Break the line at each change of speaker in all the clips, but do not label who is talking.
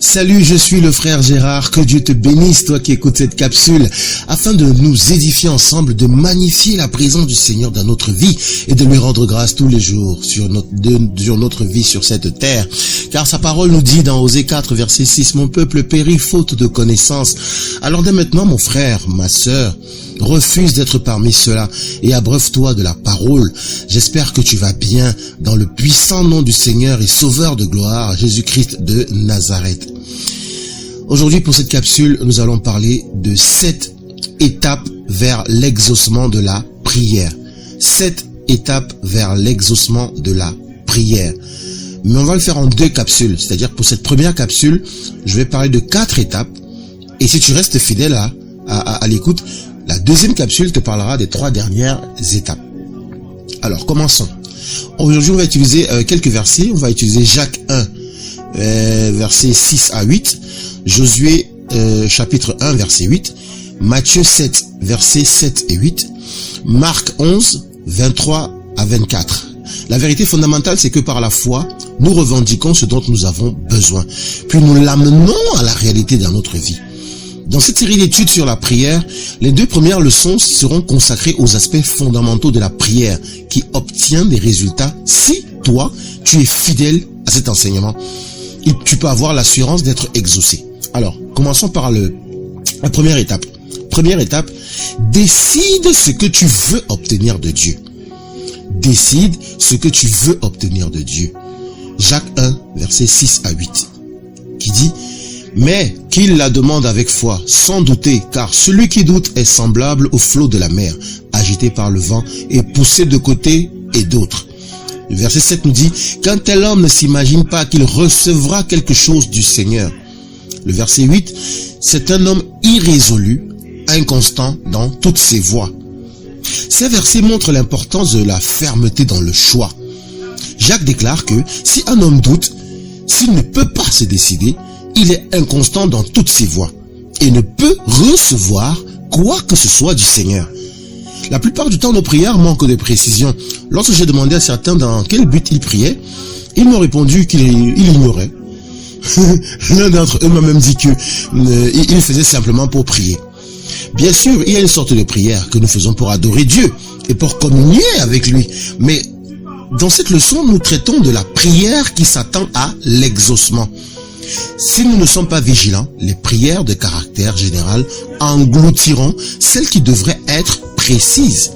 Salut, je suis le frère Gérard, que Dieu te bénisse, toi qui écoutes cette capsule, afin de nous édifier ensemble, de magnifier la présence du Seigneur dans notre vie et de lui rendre grâce tous les jours sur notre vie sur cette terre. Car sa parole nous dit dans Osée 4, verset 6, « Mon peuple périt faute de connaissance. » Alors dès maintenant, mon frère, ma sœur, refuse d'être parmi ceux-là et abreuve-toi de la parole. J'espère que tu vas bien dans le puissant nom du Seigneur et Sauveur de gloire, Jésus-Christ de Nazareth. Aujourd'hui, pour cette capsule, nous allons parler de 7 étapes vers l'exaucement de la prière. 7 étapes vers l'exaucement de la prière. Mais on va le faire en 2 capsules. C'est-à-dire, pour cette première capsule, je vais parler de 4 étapes. Et si tu restes fidèle à l'écoute, la deuxième capsule te parlera des 3 dernières étapes. Alors, commençons. Aujourd'hui, on va utiliser quelques versets. On va utiliser Jacques 1, versets 6 à 8. Josué, chapitre 1, verset 8. Matthieu 7, versets 7 et 8. Marc 11, 23 à 24. La vérité fondamentale, c'est que par la foi, nous revendiquons ce dont nous avons besoin. Puis nous l'amenons à la réalité dans notre vie. Dans cette série d'études sur la prière, les 2 premières leçons seront consacrées aux aspects fondamentaux de la prière qui obtient des résultats si toi, tu es fidèle à cet enseignement. Et tu peux avoir l'assurance d'être exaucé. Alors, commençons par la première étape. Première étape, décide ce que tu veux obtenir de Dieu. Décide ce que tu veux obtenir de Dieu. Jacques 1, versets 6 à 8, qui dit « Mais qu'il la demande avec foi, sans douter, car celui qui doute est semblable au flot de la mer, agité par le vent et poussé de côté et d'autre. » Le verset 7 nous dit « Qu'un tel homme ne s'imagine pas qu'il recevra quelque chose du Seigneur. » Le verset 8, « C'est un homme irrésolu, inconstant dans toutes ses voies. » Ces versets montrent l'importance de la fermeté dans le choix. Jacques déclare que si un homme doute, s'il ne peut pas se décider, il est inconstant dans toutes ses voies et ne peut recevoir quoi que ce soit du Seigneur. La plupart du temps, nos prières manquent de précision. Lorsque j'ai demandé à certains dans quel but ils priaient, ils m'ont répondu qu'ils ignoraient. L'un d'entre eux m'a même dit qu'il faisait simplement pour prier. Bien sûr, il y a une sorte de prière que nous faisons pour adorer Dieu et pour communier avec lui. Mais dans cette leçon, nous traitons de la prière qui s'attend à l'exaucement. Si nous ne sommes pas vigilants, les prières de caractère général engloutiront celles qui devraient être précises.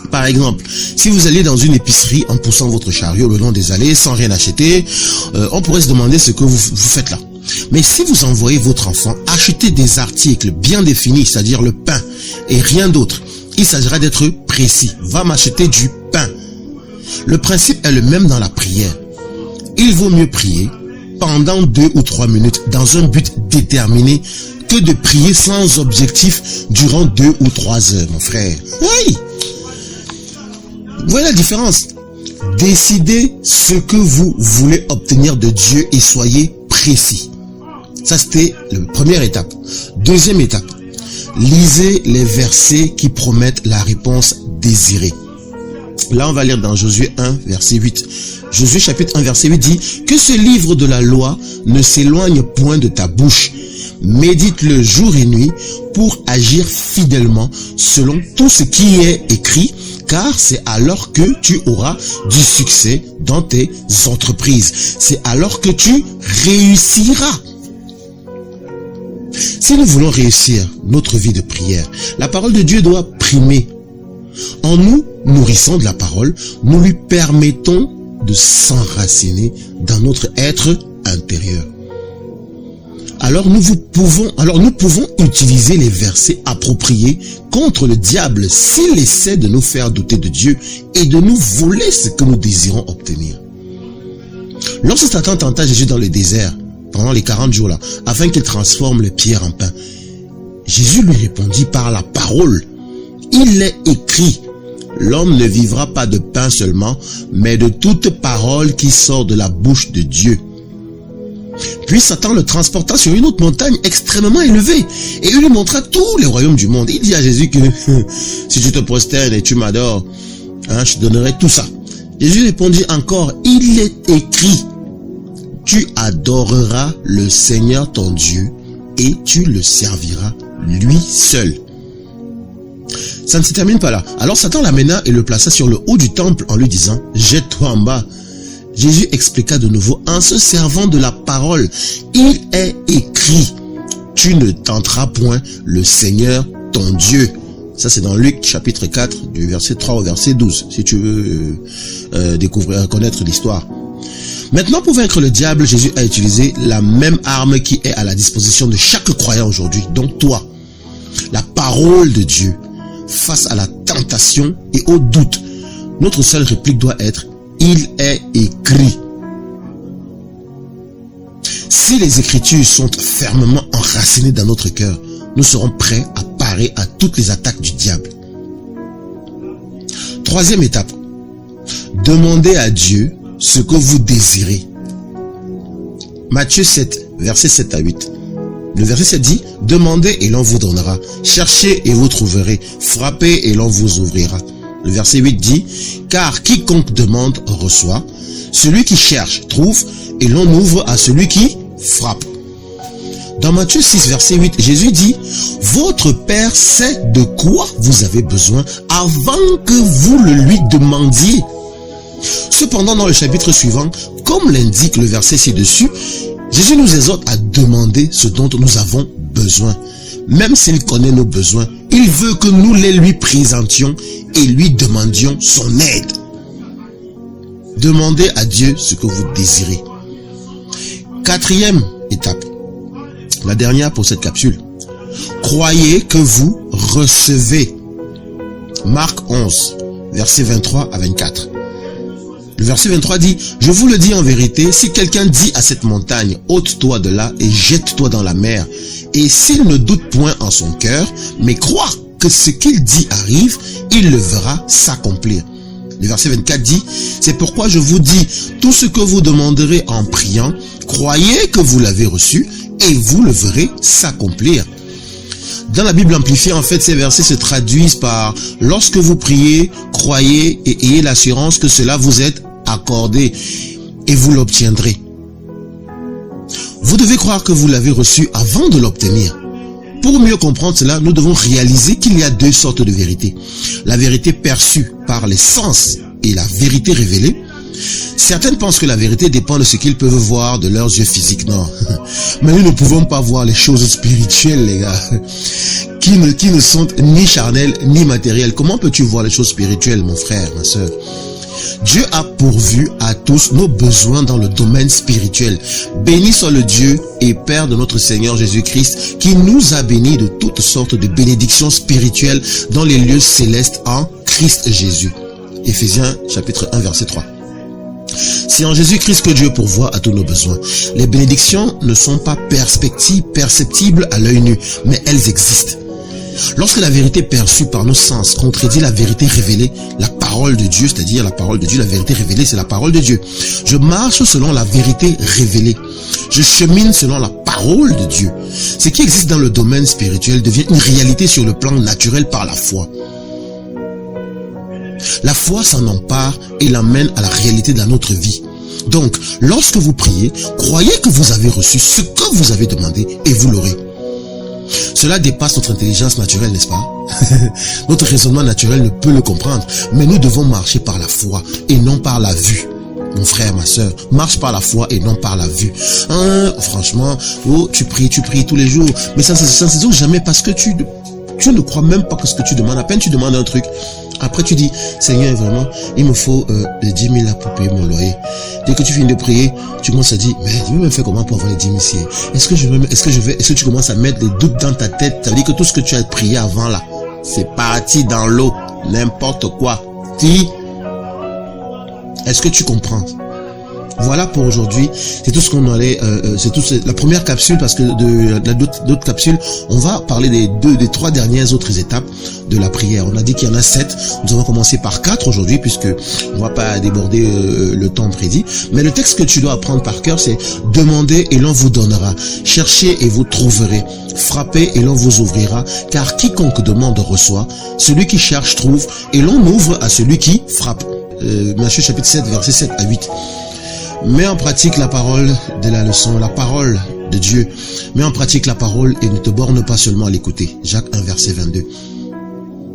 Par exemple, si vous allez dans une épicerie en poussant votre chariot le long des allées sans rien acheter, on pourrait se demander ce que vous faites là. Mais si vous envoyez votre enfant acheter des articles bien définis, c'est-à-dire le pain et rien d'autre, il s'agira d'être précis. Va m'acheter du pain. Le principe est le même dans la prière. Il vaut mieux prier pendant 2 ou 3 minutes dans un but déterminé que de prier sans objectif durant 2 ou 3 heures, mon frère. Oui. Voilà la différence. Décidez ce que vous voulez obtenir de Dieu et soyez précis. Ça, c'était la première étape. Deuxième étape. Lisez les versets qui promettent la réponse désirée. Là, on va lire dans Josué 1, verset 8. Josué chapitre 1, verset 8 dit « Que ce livre de la loi ne s'éloigne point de ta bouche. Médite-le jour et nuit pour agir fidèlement selon tout ce qui est écrit, car c'est alors que tu auras du succès dans tes entreprises. C'est alors que tu réussiras. » Si nous voulons réussir notre vie de prière, la parole de Dieu doit primer. En nous nourrissant de la parole, nous lui permettons de s'enraciner dans notre être intérieur. Alors nous pouvons utiliser les versets appropriés contre le diable s'il essaie de nous faire douter de Dieu et de nous voler ce que nous désirons obtenir. Lorsque Satan tenta Jésus dans le désert, pendant les 40 jours là, afin qu'il transforme les pierres en pain, Jésus lui répondit par la parole. Il est écrit, l'homme ne vivra pas de pain seulement, mais de toute parole qui sort de la bouche de Dieu. Puis Satan le transporta sur une autre montagne extrêmement élevée, et il lui montra tous les royaumes du monde. Il dit à Jésus que si tu te prosternes et tu m'adores, je te donnerai tout ça. Jésus répondit encore, il est écrit, tu adoreras le Seigneur ton Dieu et tu le serviras lui seul. Ça ne se termine pas là. Alors Satan l'amena et le plaça sur le haut du temple en lui disant, jette-toi en bas. Jésus expliqua de nouveau en se servant de la parole. Il est écrit, tu ne tenteras point le Seigneur ton Dieu. Ça c'est dans Luc chapitre 4 du verset 3 au verset 12, si tu veux connaître l'histoire. Maintenant, pour vaincre le diable, Jésus a utilisé la même arme qui est à la disposition de chaque croyant aujourd'hui, donc toi. La parole de Dieu. Face à la tentation et au doute, notre seule réplique doit être « Il est écrit ». Si les Écritures sont fermement enracinées dans notre cœur, nous serons prêts à parer à toutes les attaques du diable. Troisième étape, demandez à Dieu ce que vous désirez. Matthieu 7, versets 7 à 8. Le verset 7 dit, demandez et l'on vous donnera, cherchez et vous trouverez, frappez et l'on vous ouvrira. Le verset 8 dit, car quiconque demande reçoit, celui qui cherche trouve et l'on ouvre à celui qui frappe. Dans Matthieu 6, verset 8, Jésus dit, votre Père sait de quoi vous avez besoin avant que vous le lui demandiez. Cependant, dans le chapitre suivant, comme l'indique le verset ci-dessus, Jésus nous exhorte à demander ce dont nous avons besoin. Même s'il connaît nos besoins, il veut que nous les lui présentions et lui demandions son aide. Demandez à Dieu ce que vous désirez. Quatrième étape, la dernière pour cette capsule. Croyez que vous recevez. Marc 11, versets 23 à 24. Le verset 23 dit, je vous le dis en vérité, si quelqu'un dit à cette montagne, ôte-toi de là et jette-toi dans la mer, et s'il ne doute point en son cœur, mais croit que ce qu'il dit arrive, il le verra s'accomplir. Le verset 24 dit, c'est pourquoi je vous dis, tout ce que vous demanderez en priant, croyez que vous l'avez reçu, et vous le verrez s'accomplir. Dans la Bible amplifiée, en fait, ces versets se traduisent par, lorsque vous priez, croyez et ayez l'assurance que cela vous est accordé et vous l'obtiendrez. Vous devez croire que vous l'avez reçu avant de l'obtenir. Pour mieux comprendre cela, nous devons réaliser qu'il y a deux sortes de vérités. La vérité perçue par les sens et la vérité révélée. Certaines pensent que la vérité dépend de ce qu'ils peuvent voir de leurs yeux physiques. Non. Mais nous ne pouvons pas voir les choses spirituelles, les gars, qui ne sont ni charnelles ni matérielles. Comment peux-tu voir les choses spirituelles, mon frère, ma soeur? Dieu a pourvu à tous nos besoins dans le domaine spirituel. Béni soit le Dieu et Père de notre Seigneur Jésus-Christ, qui nous a bénis de toutes sortes de bénédictions spirituelles dans les lieux célestes en Christ Jésus. Éphésiens chapitre 1 verset 3. C'est en Jésus-Christ que Dieu pourvoit à tous nos besoins. Les bénédictions ne sont pas perceptibles à l'œil nu, mais elles existent. Lorsque la vérité perçue par nos sens contredit la vérité révélée, la parole de Dieu, c'est-à-dire la parole de Dieu, la vérité révélée, c'est la parole de Dieu. Je marche selon la vérité révélée. Je chemine selon la parole de Dieu. Ce qui existe dans le domaine spirituel devient une réalité sur le plan naturel par la foi. La foi s'en empare et l'amène à la réalité dans notre vie. Donc, lorsque vous priez, croyez que vous avez reçu ce que vous avez demandé et vous l'aurez. Cela dépasse notre intelligence naturelle, n'est-ce pas? Notre raisonnement naturel ne peut le comprendre, mais nous devons marcher par la foi et non par la vue. Mon frère, ma soeur, marche par la foi et non par la vue. Franchement, tu pries tous les jours, mais ça ne se trouve jamais parce que tu ne crois même pas que ce que tu demandes. À peine tu demandes un truc, après tu dis, Seigneur, vraiment, il me faut les 10 000 là pour payer mon loyer. Dès que tu finis de prier, tu commences à dire, mais je vais me faire comment pour avoir les 10 000 ici? Est-ce que tu commences à mettre des doutes dans ta tête? Ça veut dire que tout ce que tu as prié avant là, c'est parti dans l'eau, n'importe quoi. Est-ce que tu comprends? Voilà pour aujourd'hui. C'est tout ce qu'on allait. C'est la première capsule, parce que d'autres capsules, on va parler des 3 dernières autres étapes de la prière. On a dit qu'il y en a 7. Nous allons commencer par 4 aujourd'hui, puisque on va pas déborder le temps prédit. Mais le texte que tu dois apprendre par cœur, c'est demandez et l'on vous donnera. Cherchez et vous trouverez. Frappez et l'on vous ouvrira. Car quiconque demande reçoit. Celui qui cherche trouve et l'on ouvre à celui qui frappe. Matthieu chapitre 7 verset 7 à 8. Mets en pratique la parole de la leçon, la parole de Dieu. Mets en pratique la parole et ne te borne pas seulement à l'écouter. Jacques 1, verset 22.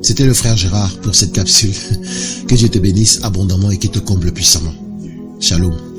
C'était le frère Gérard pour cette capsule. Que Dieu te bénisse abondamment et qu'il te comble puissamment. Shalom.